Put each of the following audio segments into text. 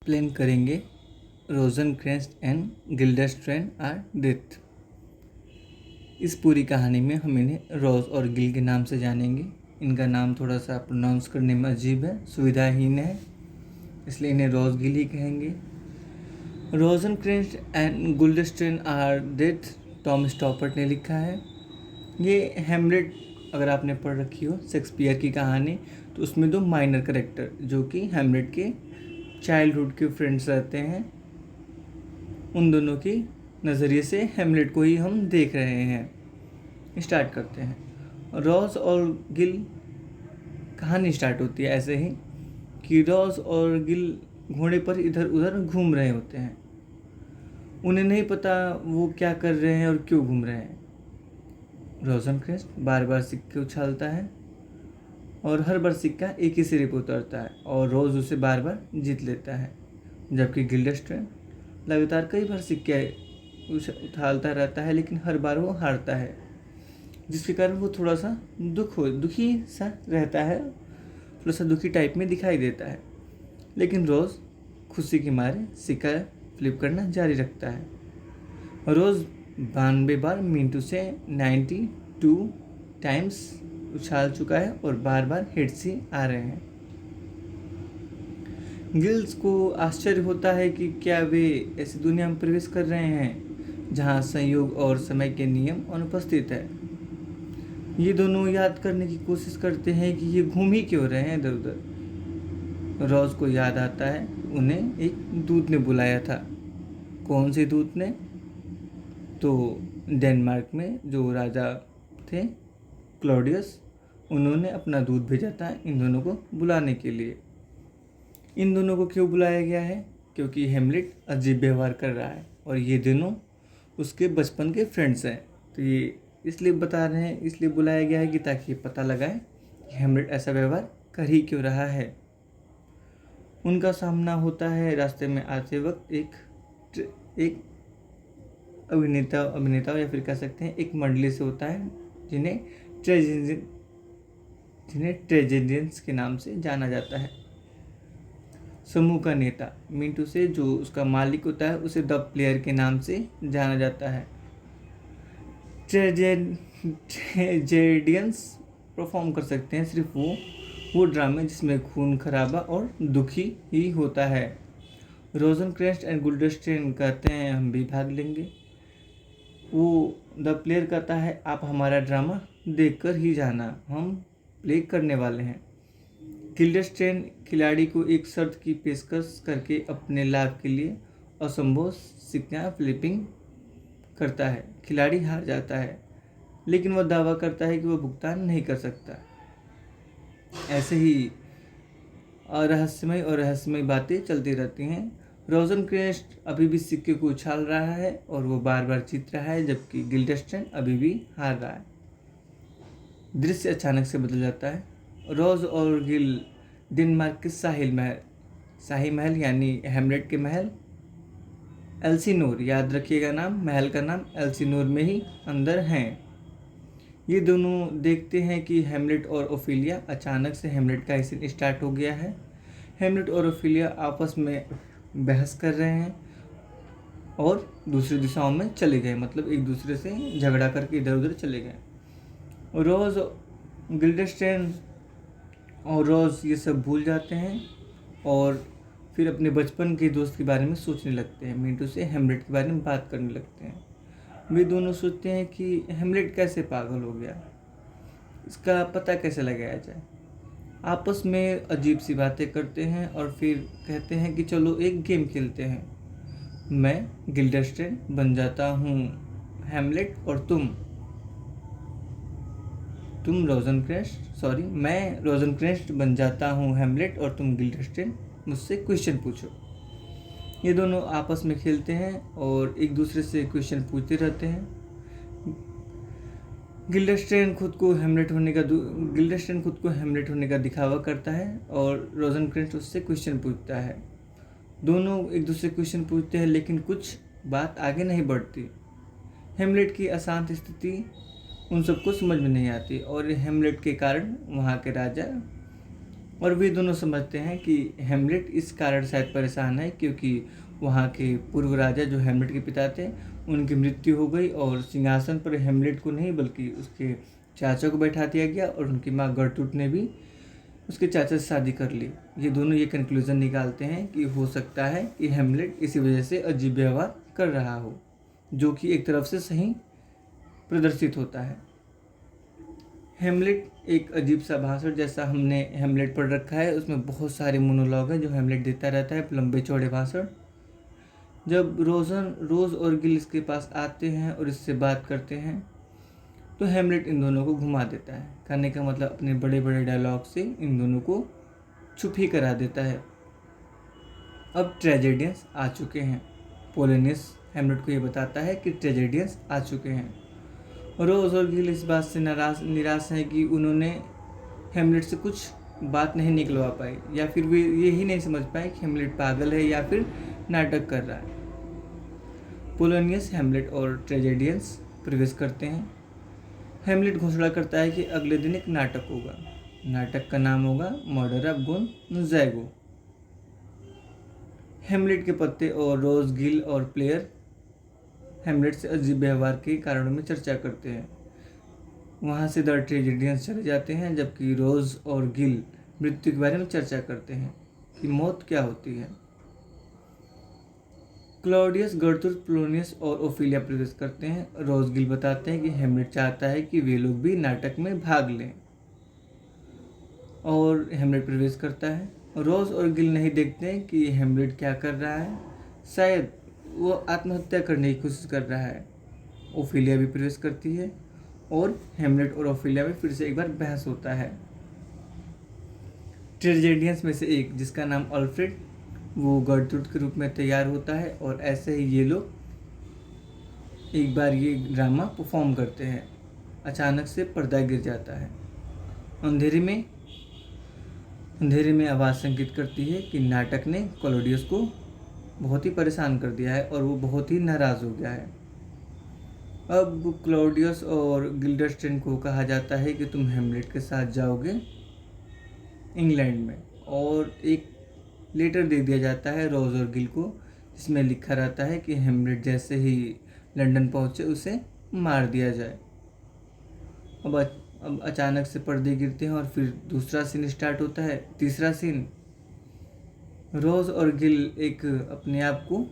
Explain करेंगे रोज़ेनक्रेंट्ज़ and गिल्डेस्ट्रेन are death. इस पूरी कहानी में हम इन्हें रोज़ और गिल के नाम से जानेंगे। इनका नाम थोड़ा सा प्रोनाउंस करने में अजीब है, सुविधाहीन है, इसलिए इन्हें रोज़ गिल ही कहेंगे। रोज़ेनक्रेंट्ज़ एंड गिल्डेस्ट्रेन आर डेथ टॉम स्टॉपर्ट ने लिखा है। ये हैमलेट अगर आपने पढ़ रखी हो शेक्सपियर की कहानी, तो उसमें दो माइनर कैरेक्टर जो कि हैमलेट के चाइल्डहुड के फ्रेंड्स रहते हैं, उन दोनों की नज़रिए से हैमलेट को ही हम देख रहे हैं। स्टार्ट करते हैं। रॉज और गिल कहानी स्टार्ट होती है ऐसे ही कि रॉज और गिल घोड़े पर इधर उधर घूम रहे होते हैं। उन्हें नहीं पता वो क्या कर रहे हैं और क्यों घूम रहे हैं। रोज़ेनक्रेंट्ज़ बार बार सिक्के उछालता है और हर बार सिक्का एक ही सिरे पर उतरता है और रोज़ उसे बार बार जीत लेता है, जबकि गिल्डेस्ट्रेन लगातार कई बार सिक्के उछालता रहता है लेकिन हर बार वो हारता है, जिसके कारण वो थोड़ा सा दुखी सा रहता है, थोड़ा सा दुखी टाइप में दिखाई देता है। लेकिन रोज़ खुशी के मारे सिक्का फ्लिप करना जारी रखता है। रोज़ 92 बार मिंटू से 92 टाइम्स उछाल चुका है और बार बार हिट्स ही आ रहे हैं। गिल्स को आश्चर्य होता है कि क्या वे ऐसी दुनिया में प्रवेश कर रहे हैं जहां संयोग और समय के नियम अनुपस्थित है। ये दोनों याद करने की कोशिश करते हैं कि ये घूम ही क्यों रहे हैं इधर उधर। रोज को याद आता है उन्हें एक दूत ने बुलाया था। कौन से दूत ने? तो डेनमार्क में जो राजा थे क्लॉडियस, उन्होंने अपना दूत भेजा था इन दोनों को बुलाने के लिए। इन दोनों को क्यों बुलाया गया है? क्योंकि हैमलेट अजीब व्यवहार कर रहा है और ये दोनों उसके बचपन के फ्रेंड्स हैं। तो ये इसलिए बता रहे हैं, इसलिए बुलाया गया है कि ताकि ये पता लगाए कि हैमलेट ऐसा व्यवहार कर ही क्यों रहा है। उनका सामना होता है रास्ते में आते वक्त एक अभिनेता या फिर कह सकते हैं एक मंडली से होता है, जिन्हें ट्रेजेडियंस के नाम से जाना जाता है। समूह का नेता मिंटू से जो उसका मालिक होता है उसे द प्लेयर के नाम से जाना जाता है। ट्रेजेडियंस परफॉर्म कर सकते हैं सिर्फ वो ड्रामे जिसमें खून खराबा और दुखी ही होता है। रोज़ेनक्रेंट्ज़ एंड गिल्डेस्ट्रेन कहते हैं हम भी भाग लेंगे। वो द प्लेयर कहता है आप हमारा ड्रामा देखकर ही जाना, हम प्ले करने वाले हैं। गिल्डेस्ट्रेन खिलाड़ी को एक शर्त की पेशकश करके अपने लाभ के लिए असंभव सिक्का फ्लिपिंग करता है। खिलाड़ी हार जाता है लेकिन वह दावा करता है कि वह भुगतान नहीं कर सकता। ऐसे ही रहस्यमय बातें चलती रहती हैं। रोज़ेनक्रेंट्ज़ अभी भी सिक्के को उछाल रहा है और वो बार बार जीत रहा है, जबकि गिल्डेस्ट्रेन अभी भी हार रहा है। दृश्य अचानक से बदल जाता है। रोज और गिल डेनमार्क के शाही महल यानी हैमलेट के महल एल्सिनोर, याद रखिएगा नाम, महल का नाम एल्सिनोर में ही अंदर हैं। ये दोनों देखते हैं कि हैमलेट और ओफिलिया, अचानक से हैमलेट का सीन स्टार्ट हो गया है। हैमलेट और ओफिलिया आपस में बहस कर रहे हैं और दूसरी दिशाओं में चले गए, मतलब एक दूसरे से झगड़ा करके इधर उधर चले गए। रोज गिल्डेस्ट्रेन और रोज ये सब भूल जाते हैं और फिर अपने बचपन के दोस्त के बारे में सोचने लगते हैं। मिंटू से हैमलेट के बारे में बात करने लगते हैं। वे दोनों सोचते हैं कि हैमलेट कैसे पागल हो गया, इसका पता कैसे लगाया जाए। आपस में अजीब सी बातें करते हैं और फिर कहते हैं कि चलो एक गेम खेलते हैं। मैं गिल्डेस्ट्रेन बन जाता हूँ हैमलेट और मैं रोज़ेनक्रेंट्ज़ बन जाता हूँ हैमलेट और तुम गिल्डेस्ट्रेन मुझसे क्वेश्चन पूछो। ये दोनों आपस में खेलते हैं और एक दूसरे से क्वेश्चन पूछते रहते हैं। गिल्डेस्ट्रेन खुद को हैमलेट होने का दिखावा करता है और रोज़ेनक्रेंट्ज़ उससे क्वेश्चन पूछता है। दोनों एक दूसरे क्वेश्चन पूछते हैं लेकिन कुछ बात आगे नहीं बढ़ती। हैमलेट की अशांत स्थिति उन सबको समझ में नहीं आती और हैमलेट के कारण वहाँ के राजा और वे दोनों समझते हैं कि हेमलेट इस कारण शायद परेशान है क्योंकि वहाँ के पूर्व राजा जो हेमलेट के पिता थे उनकी मृत्यु हो गई और सिंहासन पर हेमलेट को नहीं बल्कि उसके चाचा को बैठा दिया गया और उनकी माँ गर्टरूड ने भी उसके चाचा से शादी कर ली। ये दोनों ये कंक्लूजन निकालते हैं कि हो सकता है कि हेमलेट इसी वजह से अजीब व्यवहार कर रहा हो, जो कि एक तरफ से सही प्रदर्शित होता है। हेमलेट एक अजीब सा भाषण जैसा हमने हेमलेट पढ़ रखा है, उसमें बहुत सारे मोनोलॉग हैं जो हेमलेट देता रहता है, लंबे चौड़े भाषण। जब रोज़ और गिल इसके पास आते हैं और इससे बात करते हैं तो हेमलेट इन दोनों को घुमा देता है। कहने का मतलब अपने बड़े बड़े डायलॉग से इन दोनों को चुप ही करा देता है। अब ट्रेजेडियंस आ चुके हैं। पोलिनियस हेमलेट को ये बताता है कि ट्रेजेडियंस आ चुके हैं। रोज़ और गिल इस बात से निराश हैं कि उन्होंने हेमलेट से कुछ बात नहीं निकलवा पाई, या फिर वे यही नहीं समझ पाए कि हेमलेट पागल है या फिर नाटक कर रहा है। पोलिनियस हेमलेट और ट्रेजेडियंस प्रवेश करते हैं। हेमलेट घोषणा करता है कि अगले दिन एक नाटक होगा। नाटक का नाम होगा मर्डर ऑफ गोनज़ैगो। हेमलेट के पत्ते और रोज, गिल और प्लेयर हेमलेट से अजीब व्यवहार के कारणों में चर्चा करते हैं। वहाँ से द ट्रेजेडियंस चले जाते हैं, जबकि रोज और गिल मृत्यु के बारे में चर्चा करते हैं कि मौत क्या होती है। क्लॉडियस, गर्टरूड, पोलिनियस और ओफिलिया प्रवेश करते हैं। रोज गिल बताते हैं कि हेमलेट चाहता है कि वे लोग भी नाटक में भाग लें और हेमलेट प्रवेश करता है। रोज और गिल नहीं देखते हैं कि हेमलेट क्या कर रहा है, शायद वो आत्महत्या करने की कोशिश कर रहा है। ओफिलिया भी प्रवेश करती है और हेमलेट और ओफिलिया में फिर से एक बार बहस होता है। ट्रेजेडियंस में से एक, जिसका नाम अल्फ्रेड, वो गर्टरूड के रूप में तैयार होता है और ऐसे ही ये लोग एक बार ये ड्रामा परफॉर्म करते हैं। अचानक से पर्दा गिर जाता है। अंधेरे में आवाज़ संकेत करती है कि नाटक ने क्लॉडियस को बहुत ही परेशान कर दिया है और वो बहुत ही नाराज़ हो गया है। अब क्लॉडियस और गिल्डरस्टेन को कहा जाता है कि तुम हेमलेट के साथ जाओगे इंग्लैंड में, और एक लेटर दे दिया जाता है रोज और गिल को, जिसमें लिखा रहता है कि हेमलेट जैसे ही लंदन पहुंचे उसे मार दिया जाए। अब अचानक से पर्दे गिरते हैं और फिर दूसरा सीन स्टार्ट होता है। तीसरा सीन, रोज और गिल एक अपने आप को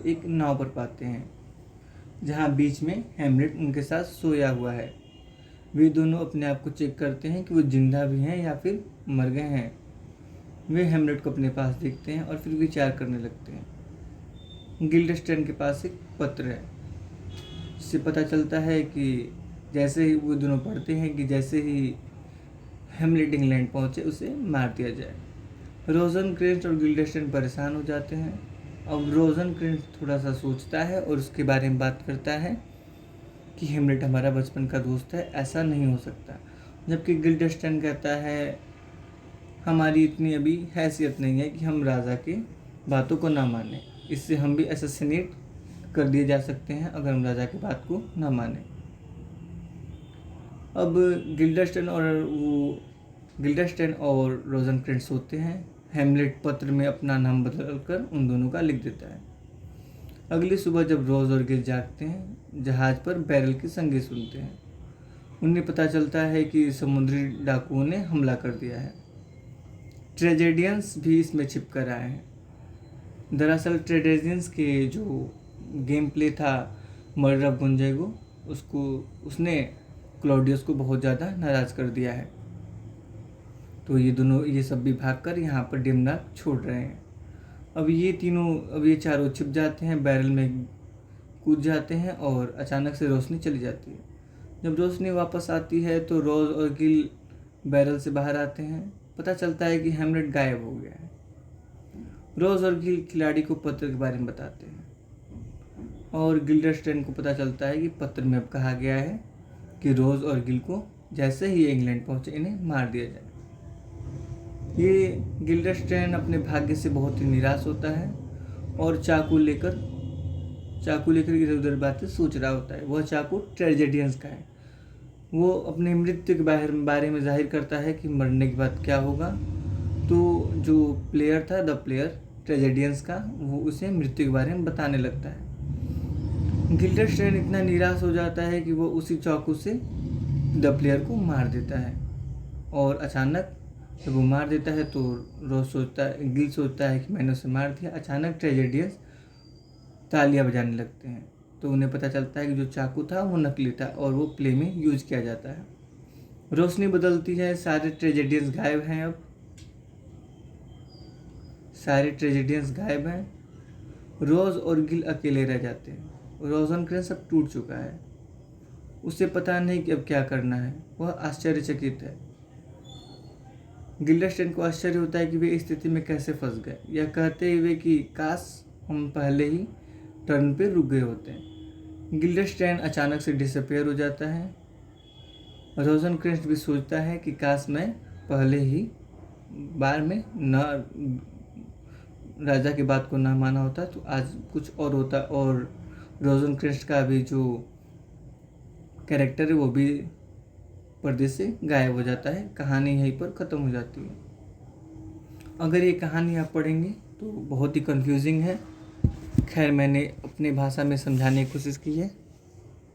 एक नाव पर पाते हैं जहाँ बीच में हेमलेट उनके साथ सोया हुआ है। वे दोनों अपने आप को चेक करते हैं कि वो जिंदा भी हैं या फिर मर गए हैं। वे हेमलेट को अपने पास देखते हैं और फिर विचार करने लगते हैं। गिल्डरस्टेन के पास एक पत्र है, जिससे पता चलता है कि जैसे ही वो दोनों पढ़ते हैं कि जैसे ही हेमलेट इंग्लैंड पहुंचे उसे मार दिया जाए। रोजनक्रेंट्ज और गिल्डरस्टेन परेशान हो जाते हैं। अब रोजनक्रेंट्ज थोड़ा सा सोचता है और उसके बारे में बात करता है कि हेमलेट हमारा बचपन का दोस्त है, ऐसा नहीं हो सकता। जबकि गिल्डरस्टेन कहता है हमारी इतनी अभी हैसियत नहीं है कि हम राजा की बातों को ना माने, इससे हम भी असैसिनेट कर दिए जा सकते हैं अगर हम राजा की बात को ना माने। अब गिल्डरस्टेन और रोजनक्रेंट्ज होते हैं। हेमलेट पत्र में अपना नाम बदलकर उन दोनों का लिख देता है। अगली सुबह जब रोज और गिल जागते हैं, जहाज पर बैरल की संगीत सुनते हैं। उन्हें पता चलता है कि समुद्री डाकुओं ने हमला कर दिया है। ट्रेजेडियंस भी इसमें छिप कर आए हैं। दरअसल ट्रेजेडियंस के जो गेम प्ले था मर्डर ऑफ गोनज़ैगो, उसने क्लॉडियस को बहुत ज़्यादा नाराज़ कर दिया है। तो ये सब भी भागकर यहाँ पर डेमनार्क छोड़ रहे हैं। अब ये चारों छिप जाते हैं, बैरल में कूद जाते हैं और अचानक से रोशनी चली जाती है। जब रोशनी वापस आती है तो रोज और गिल बैरल से बाहर आते हैं। पता चलता है कि हेमलेट गायब हो गया है। रोज और गिल खिलाड़ी को पत्र के बारे में बताते हैं और गिल्डरस्टेन को पता चलता है कि पत्र में अब कहा गया है कि रोज और गिल को जैसे ही इंग्लैंड पहुंचे इन्हें मार दिया जाए। ये गिल्डरस्टेन अपने भाग्य से बहुत ही निराश होता है और चाकू लेकर चाकू लेकर इधर उधर बातें सोच रहा होता है। वह चाकू ट्रेजेडियंस का है। वो अपने मृत्यु के बारे में जाहिर करता है कि मरने के बाद क्या होगा। तो जो प्लेयर था, द प्लेयर ट्रेजेडियंस का, वो उसे मृत्यु के बारे में बताने लगता है। गिल्डेस्ट्रेन इतना निराश हो जाता है कि वो उसी चाकू से द प्लेयर को मार देता है। और अचानक जब वो मार देता है तो गिल सोचता है कि मैंने उसे मार दिया। अचानक ट्रेजेडियंस तालियां बजाने लगते हैं, तो उन्हें पता चलता है कि जो चाकू था वो नकली था और वो प्ले में यूज किया जाता है। रोशनी बदलती है, सारे ट्रेजेडियंस गायब हैं। अब सारे ट्रेजेडियंस गायब हैं। रोज और गिल अकेले रह जाते हैं। रोजनक्रेंस सब टूट चुका है। उसे पता नहीं कि अब क्या करना है। वह आश्चर्यचकित है। गिल्डेस्ट्रेन को आश्चर्य होता है कि वे इस स्थिति में कैसे फंस गए, यह कहते हुए कि काश हम पहले ही टर्न पे रुक गए होते हैं। गिल्डेस्ट्रेन अचानक से डिसअपेयर हो जाता है। रोजनक्रेंस भी सोचता है कि काश मैं पहले ही बार में न राजा की बात को ना माना होता तो आज कुछ और होता, और रोजनक्रेंस का भी जो कैरेक्टर है वो भी पर्दे से गायब हो जाता है। कहानी यहीं पर ख़त्म हो जाती है। अगर ये कहानी आप पढ़ेंगे तो बहुत ही कंफ्यूजिंग है। खैर, मैंने अपनी भाषा में समझाने की कोशिश की है।